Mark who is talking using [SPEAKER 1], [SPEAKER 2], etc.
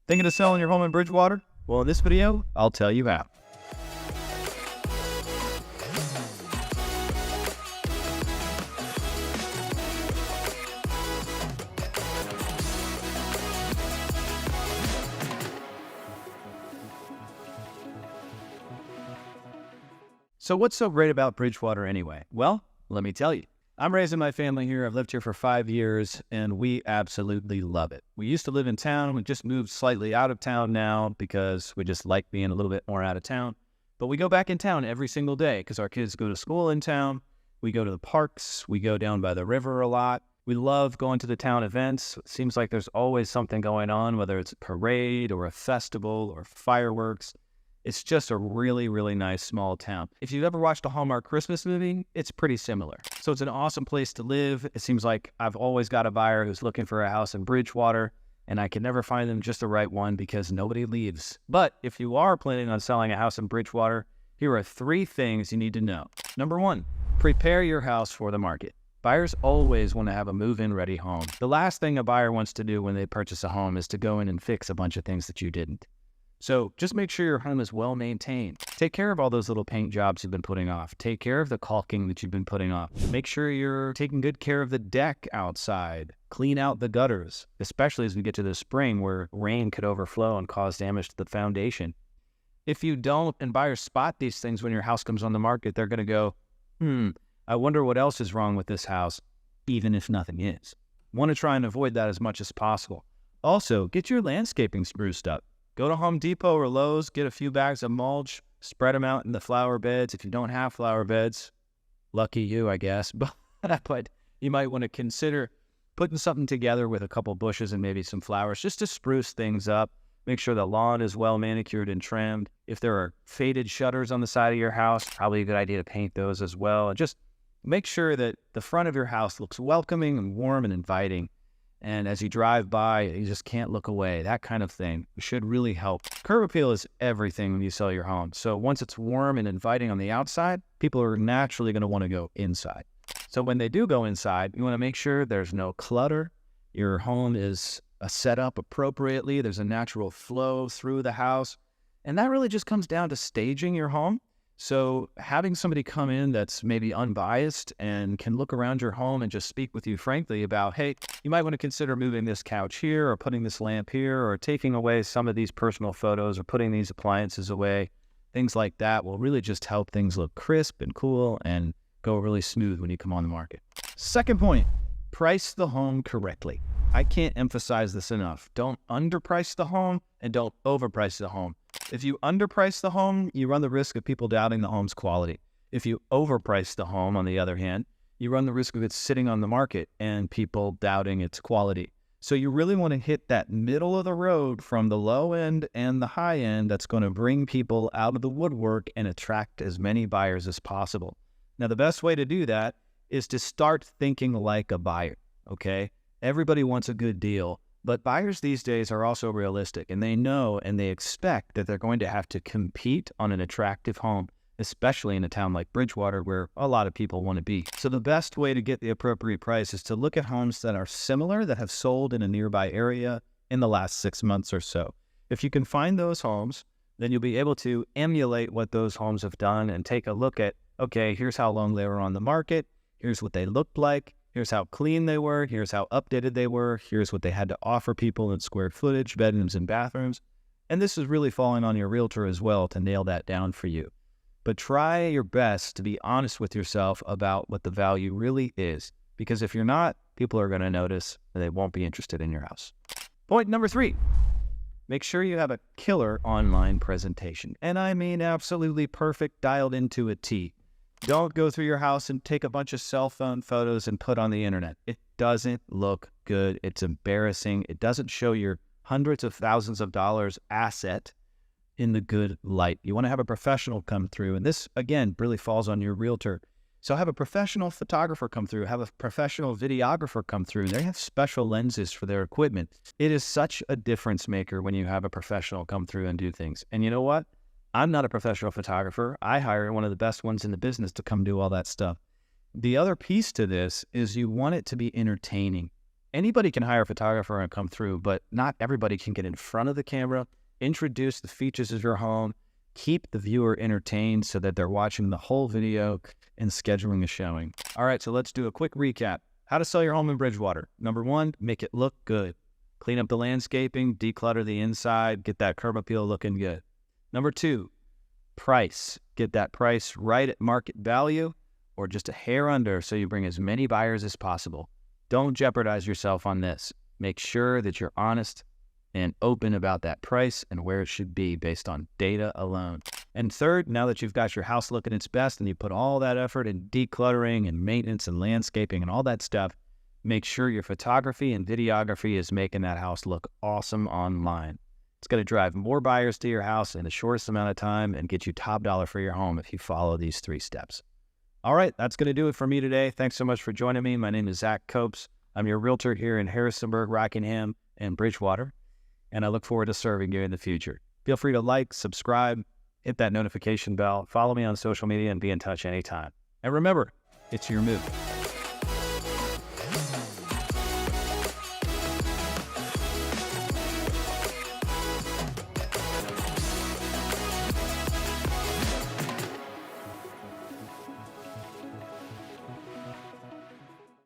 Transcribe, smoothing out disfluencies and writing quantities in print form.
[SPEAKER 1] Thinking of selling your home in Bridgewater? Well, in this video, I'll tell you how. So what's so great about Bridgewater anyway? Well, let me tell you. I'm raising my family here. I've lived here for 5 years, and we absolutely love it. We used to live in town. We just moved slightly out of town now because we just like being a little bit more out of town. But we go back in town every single day because our kids go to school in town. We go to the parks. We go down by the river a lot. We love going to the town events. It seems like there's always something going on, whether it's a parade or a festival or fireworks. It's just a really, really nice small town. If you've ever watched a Hallmark Christmas movie, it's pretty similar. So it's an awesome place to live. It seems like I've always got a buyer who's looking for a house in Bridgewater, and I can never find them just the right one because nobody leaves. But if you are planning on selling a house in Bridgewater, here are 3 things you need to know. Number 1, prepare your house for the market. Buyers always want to have a move-in ready home. The last thing a buyer wants to do when they purchase a home is to go in and fix a bunch of things that you didn't. So just make sure your home is well maintained. Take care of all those little paint jobs you've been putting off. Take care of the caulking that you've been putting off. Make sure you're taking good care of the deck outside. Clean out the gutters, especially as we get to the spring where rain could overflow and cause damage to the foundation. If you don't, and buyers spot these things when your house comes on the market, they're going to go, I wonder what else is wrong with this house, even if nothing is. Want to try and avoid that as much as possible. Also, get your landscaping spruced up. Go to Home Depot or Lowe's, get a few bags of mulch, spread them out in the flower beds. If you don't have flower beds, lucky you, I guess. But you might want to consider putting something together with a couple bushes and maybe some flowers just to spruce things up. Make sure the lawn is well manicured and trimmed. If there are faded shutters on the side of your house, probably a good idea to paint those as well. And just make sure that the front of your house looks welcoming and warm and inviting. And as you drive by, you just can't look away. That kind of thing should really help. Curb appeal is everything when you sell your home. So once it's warm and inviting on the outside, people are naturally going to want to go inside. So when they do go inside, you want to make sure there's no clutter. Your home is set up appropriately. There's a natural flow through the house. And that really just comes down to staging your home. So having somebody come in that's maybe unbiased and can look around your home and just speak with you frankly about, hey, you might want to consider moving this couch here or putting this lamp here or taking away some of these personal photos or putting these appliances away. Things like that will really just help things look crisp and cool and go really smooth when you come on the market. Second point, price the home correctly. I can't emphasize this enough. Don't underprice the home and don't overprice the home. If you underprice the home, you run the risk of people doubting the home's quality. If you overprice the home, on the other hand, you run the risk of it sitting on the market and people doubting its quality. So you really want to hit that middle of the road from the low end and the high end that's going to bring people out of the woodwork and attract as many buyers as possible. Now, the best way to do that is to start thinking like a buyer, okay? Everybody wants a good deal. But buyers these days are also realistic, and they know and they expect that they're going to have to compete on an attractive home, especially in a town like Bridgewater where a lot of people want to be. So the best way to get the appropriate price is to look at homes that are similar, that have sold in a nearby area in the last 6 months or so. If you can find those homes, then you'll be able to emulate what those homes have done and take a look at, okay, here's how long they were on the market, here's what they looked like, here's how clean they were, here's how updated they were, here's what they had to offer people in square footage, bedrooms and bathrooms. And this is really falling on your realtor as well to nail that down for you. But try your best to be honest with yourself about what the value really is. Because if you're not, people are going to notice and they won't be interested in your house. Point number 3, make sure you have a killer online presentation. And I mean absolutely perfect, dialed into a T. Don't go through your house and take a bunch of cell phone photos and put on the internet. It doesn't look good. It's embarrassing. It doesn't show your hundreds of thousands of dollars asset in the good light. You want to have a professional come through. And this, again, really falls on your realtor. So have a professional photographer come through. Have a professional videographer come through. They have special lenses for their equipment. It is such a difference maker when you have a professional come through and do things. And you know what? I'm not a professional photographer. I hire one of the best ones in the business to come do all that stuff. The other piece to this is you want it to be entertaining. Anybody can hire a photographer and come through, but not everybody can get in front of the camera, introduce the features of your home, keep the viewer entertained so that they're watching the whole video and scheduling a showing. All right, so let's do a quick recap. How to sell your home in Bridgewater. Number one, make it look good. Clean up the landscaping, declutter the inside, get that curb appeal looking good. Number two, price. Get that price right at market value or just a hair under so you bring as many buyers as possible. Don't jeopardize yourself on this. Make sure that you're honest and open about that price and where it should be based on data alone. And third, now that you've got your house looking its best and you put all that effort in decluttering and maintenance and landscaping and all that stuff, make sure your photography and videography is making that house look awesome online. It's going to drive more buyers to your house in the shortest amount of time and get you top dollar for your home if you follow these 3 steps. All right, that's going to do it for me today. Thanks so much for joining me. My name is Zach KOOPS. I'm your realtor here in Harrisonburg, Rockingham, and Bridgewater, and I look forward to serving you in the future. Feel free to like, subscribe, hit that notification bell, follow me on social media, and be in touch anytime. And remember, it's your move.